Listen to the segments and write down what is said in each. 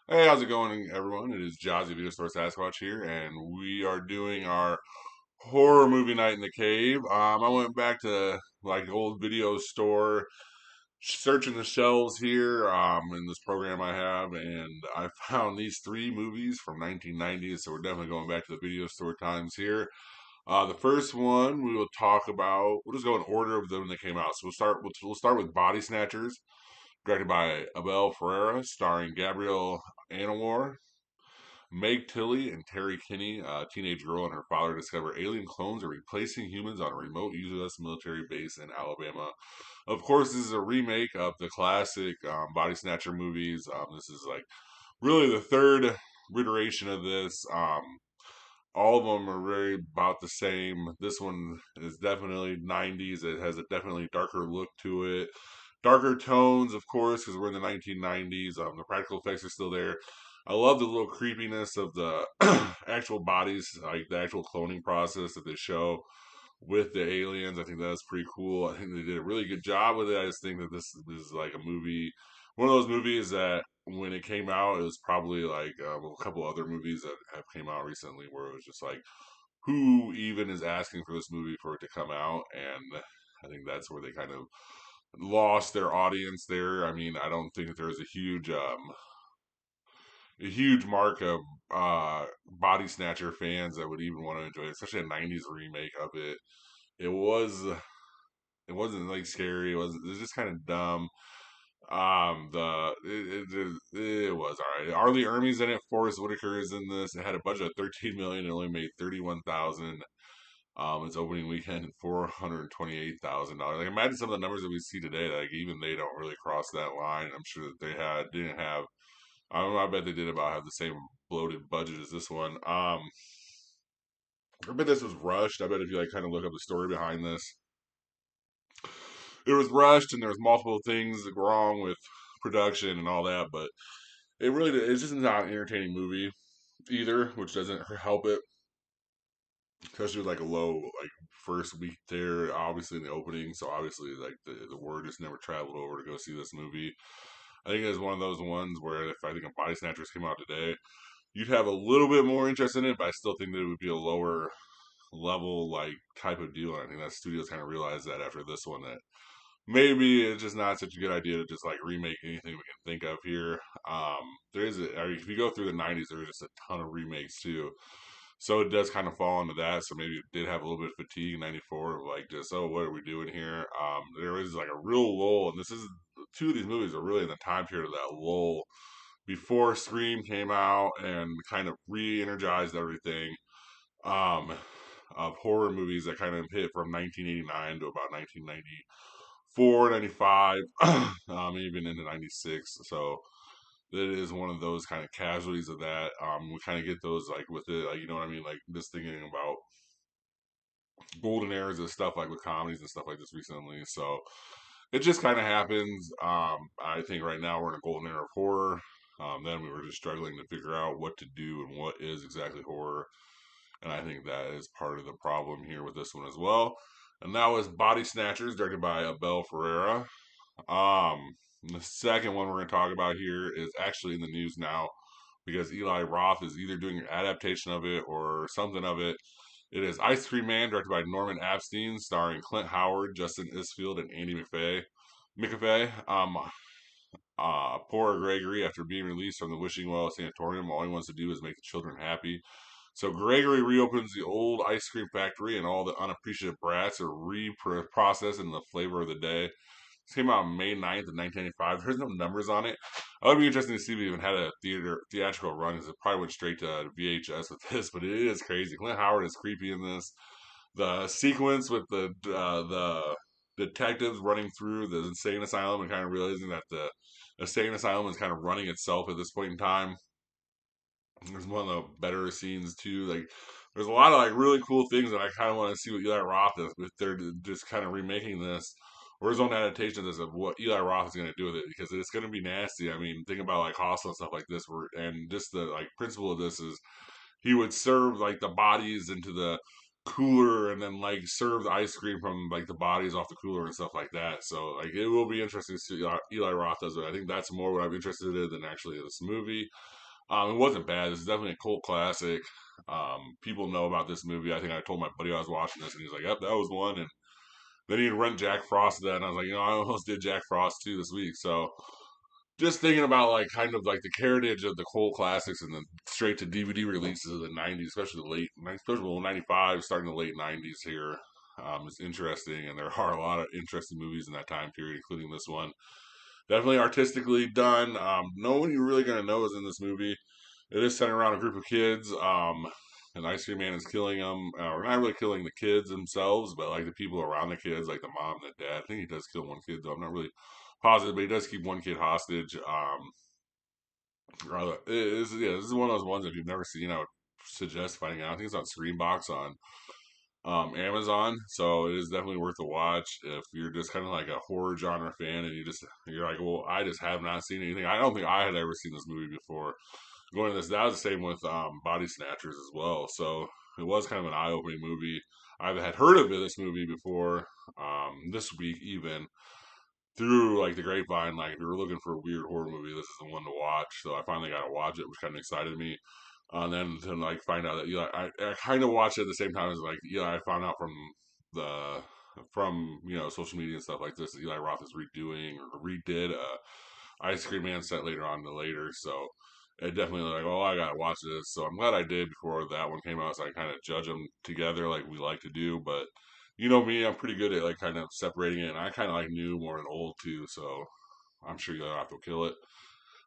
Hey, how's it going, everyone? It is Jazzy Video Store Sasquatch here, and we are doing our horror movie night in the cave. I went back to like old video store, searching the shelves here in this program I have, and I found these three movies from 1990s. So we're definitely going back to the video store times here. The first one we will talk about. We'll just go in order of them when they came out. So we'll start with Body Snatchers, directed by Abel Ferreira, starring Gabrielle Anwar, Meg Tilly and Terry Kinney, a teenage girl and her father discover alien clones are replacing humans on a remote U.S. military base in Alabama. Of course, this is a remake of the classic Body Snatcher movies. This is like really the third iteration of this. All of them are very about the same. This one is definitely 90s. It has a definitely darker look to it. Darker tones, of course, because we're in the 1990s. The practical effects are still there. I love the little creepiness of the actual bodies, like the actual cloning process that they show with the aliens. I think that's pretty cool. I think they did a really good job with it. I just think that this is like a movie, one of those movies that when it came out, it was probably like a couple other movies that have came out recently where it was just like, who even is asking for this movie for it to come out? And I think that's where they kind of lost their audience there. I mean, I don't think that there was a huge mark of body snatcher fans that would even want to enjoy it, especially a '90s remake of it. It was it wasn't like scary. It was just kind of dumb. It was all right. Arlie Ermey's in it. Forrest Whitaker is in this. It had a budget of 13 million and only made 31,000. Its opening weekend $428,000. Like imagine some of the numbers that we see today. Like even they don't really cross that line. I'm sure that they didn't have. I don't know. I bet they did about have the same bloated budget as this one. I bet this was rushed. I bet if you like kind of look up the story behind this, it was rushed and there was multiple things wrong with production and all that. But it's just not an entertaining movie either, which doesn't help it, especially with like a low like first week there. Obviously in the opening, so obviously like the word just never traveled over to go see this movie. I think it's one of those ones where if I think a Body Snatchers came out today, you'd have a little bit more interest in it, but I still think that it would be a lower level like type of deal. And I think that studios kind of realized that after this one that maybe it's just not such a good idea to just like remake anything we can think of here. There is I mean, if you go through the '90s, there was just a ton of remakes too. So it does kind of fall into that. So maybe it did have a little bit of fatigue in '94 of like just, oh, what are we doing here? There is like a real lull, and this is two of these movies are really in the time period of that lull before Scream came out and kind of re-energized everything. Um, of horror movies that kind of hit from 1989 to about 1994, 95, even into 96. So it is one of those kind of casualties of that. We kind of get those like with it, like you know what I mean, like just thinking about golden eras of stuff like with comedies and stuff like this recently. So it just kind of happens. I think right now we're in a golden era of horror. Then we were just struggling to figure out what to do and what is exactly horror, and I think that is part of the problem here with this one as well. And that was Body Snatchers, directed by Abel Ferreira. The second one we're going to talk about here is actually in the news now because Eli Roth is either doing an adaptation of it or something of it. It is Ice Cream Man, directed by Norman Epstein, starring Clint Howard, Justin Isfield, and Andy McAfee. Poor Gregory, after being released from the Wishing Well Sanatorium, all he wants to do is make the children happy. So Gregory reopens the old ice cream factory, and all the unappreciative brats are reprocessed in the flavor of the day. This came out on May 9th of 1995. There's no numbers on it. It would be interesting to see if we even had a theatrical run, because it probably went straight to VHS with this, but it is crazy. Clint Howard is creepy in this. The sequence with the detectives running through the insane asylum and kind of realizing that the insane asylum is kind of running itself at this point in time. There's one of the better scenes too. Like there's a lot of like really cool things that I kind of want to see what Eli Roth is if they're just kind of remaking this or his own adaptation of this of what Eli Roth is going to do with it because it's going to be nasty. I mean, think about like Hostel and stuff like this, and just the like principle of this is he would serve like the bodies into the cooler and then like serve the ice cream from like the bodies off the cooler and stuff like that. So like it will be interesting to see Eli Roth does it. I think that's more what I'm interested in than actually this movie. It wasn't bad. It's definitely a cult classic. People know about this movie. I think I told my buddy I was watching this, and he's like, "Yep, that was one." And then he'd rent Jack Frost to that, and I was like, I almost did Jack Frost too this week. So just thinking about like kind of like the heritage of the cult classics and the straight to DVD releases of the '90s, especially the especially '95, starting the late '90s here. Is interesting, and there are a lot of interesting movies in that time period, including this one. Definitely artistically done. No one you're really gonna know is in this movie. It is centered around a group of kids. And Ice Cream Man is killing them, or not really killing the kids themselves, but like the people around the kids, like the mom and the dad. I think he does kill one kid, though. I'm not really positive, but he does keep one kid hostage. Yeah, this is one of those ones if you've never seen, I would suggest finding out. I think it's on Screenbox on Amazon, so it is definitely worth a watch if you're just kind of like a horror genre fan and you're like, well, I just have not seen anything. I don't think I had ever seen this movie before. Going to this, that was the same with Body Snatchers as well. So it was kind of an eye opening movie. I had heard of this movie before this week even through like the grapevine. Like if you were looking for a weird horror movie, this is the one to watch. So I finally got to watch it, which kind of excited me. And then to like find out that I kind of watched it at the same time as like I found out the social media and stuff like this that Eli Roth is redoing or redid Ice Cream Man set later on to later. So it definitely like, oh, I gotta watch this. So I'm glad I did before that one came out, so I kind of judge them together like we like to do. But you know me, I'm pretty good at like kind of separating it, and I kind of like new more than old too. So I'm sure you'll have to kill it.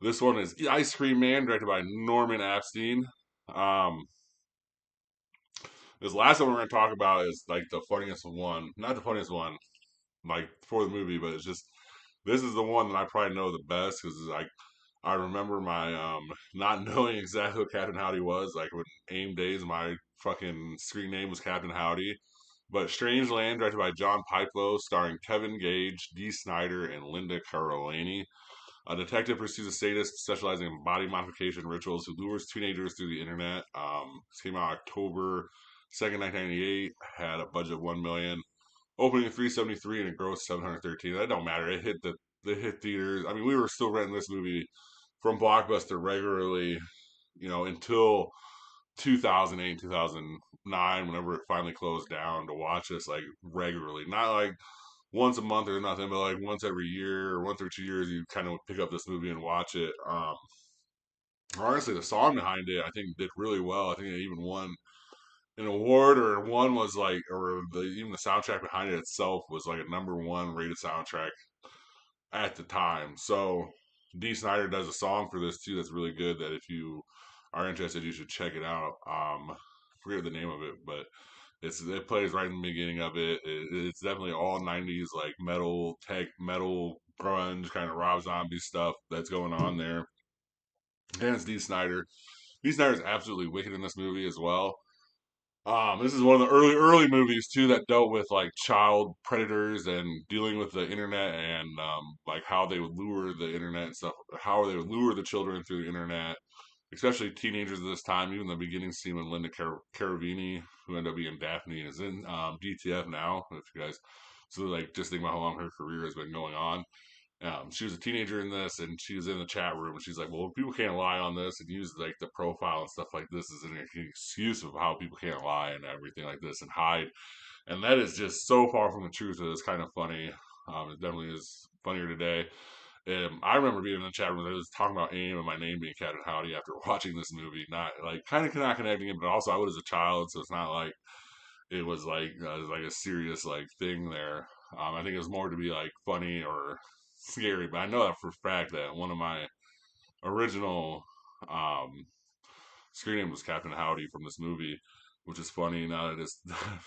This one is Ice Cream Man, directed by Norman Epstein. Um, this last one we're going to talk about is like the funniest one, not the funniest one, like for the movie, but it's just this is the one that I probably know the best because like I remember my not knowing exactly what Captain Howdy was. Like when AIM days, my fucking screen name was Captain Howdy. But Strangeland, directed by John Pipelo, starring Kevin Gage, Dee Snider, and Linda Carolini. A detective pursues a sadist specializing in body modification rituals who lures teenagers through the internet. This came out October 2nd, 1998. Had a budget of 1 million, opening at 373 and it grossed 713. That don't matter. It hit theaters. I mean, we were still renting this movie from Blockbuster regularly, until 2008, 2009, whenever it finally closed down to watch this like regularly. Not like once a month or nothing, but like once every year or once every 2 years, you kind of pick up this movie and watch it. Honestly, the song behind it, I think, did really well. I think it even won an award, or one was like, or even the soundtrack behind it itself was like a number one rated soundtrack at the time. So Dee Snider does a song for this too that's really good. That if you are interested, you should check it out. I forget the name of it, but it plays right in the beginning of it's definitely all '90s like metal, tech, metal, grunge kind of Rob Zombie stuff that's going on there. And it's Dee Snider. Dee Snider is absolutely wicked in this movie as well. This is one of the early movies too that dealt with like child predators and dealing with the internet and like how they would lure the internet and stuff, how they would lure the children through the internet, especially teenagers at this time. Even the beginning scene with Linda Caravini, who ended up being Daphne, is in DTF now. If you guys, so like just think about how long her career has been going on. She was a teenager in this, and she was in the chat room, and she's like, "Well, people can't lie on this," and use like the profile and stuff like this as an excuse of how people can't lie and everything like this and hide. And that is just so far from the truth that it's kind of funny. It definitely is funnier today. I remember being in the chat room. They was talking about AIM and my name being Captain Howdy after watching this movie. Not like kind of not connecting it, but also I was a child, so it's not like it was like a serious like thing there. I think it was more to be like funny or scary, but I know that for a fact that one of my original um, screen name was Captain Howdy from this movie, which is funny now that it's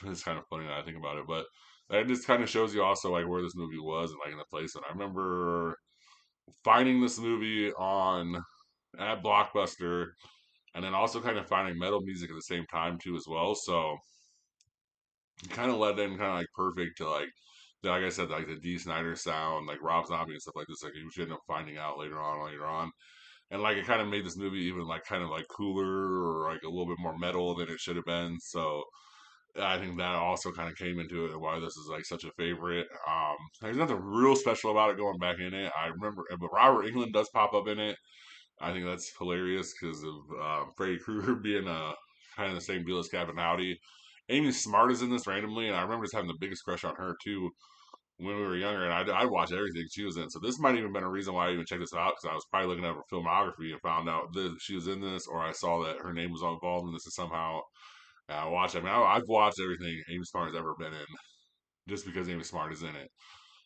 it's kind of funny that I think about it, but that just kind of shows you also like where this movie was and like in the place. And I remember finding this movie on at Blockbuster, and then also kind of finding metal music at the same time too as well. So kind of led in kind of like perfect to like I said, like the Dee Snider sound, like Rob Zombie and stuff like this. Like you should end up finding out later on, and like it kind of made this movie even like kind of like cooler or like a little bit more metal than it should have been. So I think that also kind of came into it why this is like such a favorite. There's nothing real special about it going back in it. I remember, but Robert England does pop up in it. I think that's hilarious because of Freddy Krueger being kind of the same deal as Captain Howdy. Amy Smart is in this randomly, and I remember just having the biggest crush on her too when we were younger, and I'd watch everything she was in. So this might even been a reason why I even checked this out because I was probably looking at her filmography and found out that she was in this, or I saw that her name was involved in this somehow. And I watched. I mean, I've watched everything Amy Smart has ever been in, just because Amy Smart is in it.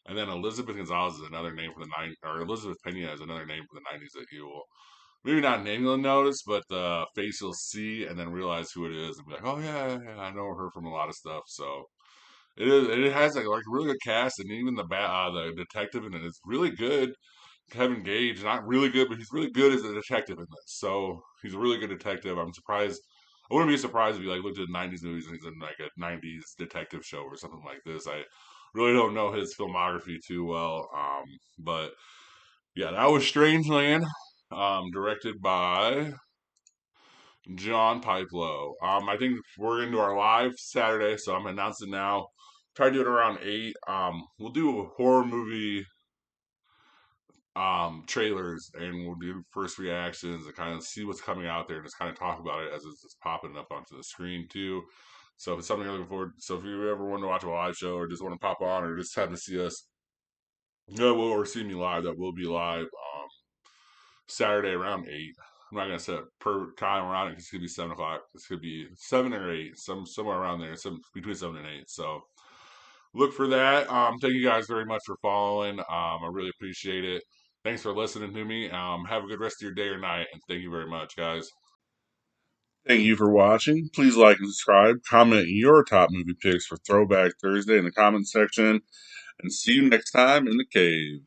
And then Elizabeth Gonzalez is another name for the or Elizabeth Pena is another name for the '90s that you will maybe not name you'll notice, but the face you'll see and then realize who it is and be like, oh yeah, I know her from a lot of stuff. So it is. It has like a really good cast, and even the detective in it is really good. Kevin Gage, not really good, but he's really good as a detective in this. So he's a really good detective. I'm surprised. I wouldn't be surprised if you like looked at '90s movies and he's in like a '90s detective show or something like this. I really don't know his filmography too well, but yeah, that was Strangeland, directed by John Pipelo. I think we're into our live Saturday, so I'm announcing now. Try to do it around 8. We'll do a horror movie trailers and we'll do first reactions and kind of see what's coming out there and just kind of talk about it as it's just popping up onto the screen too. So if it's something you're looking forward, so if you ever want to watch a live show or just want to pop on or just have to see us, or see me live, that will be live Saturday around 8. I'm not gonna set per time around it because it could be 7 o'clock. This could be 7 or 8, somewhere around there, some between 7 and 8. So look for that. Thank you guys very much for following. I really appreciate it. Thanks for listening to me. Have a good rest of your day or night, and thank you very much, guys. Thank you for watching. Please like and subscribe. Comment your top movie picks for Throwback Thursday in the comment section, and see you next time in the cave.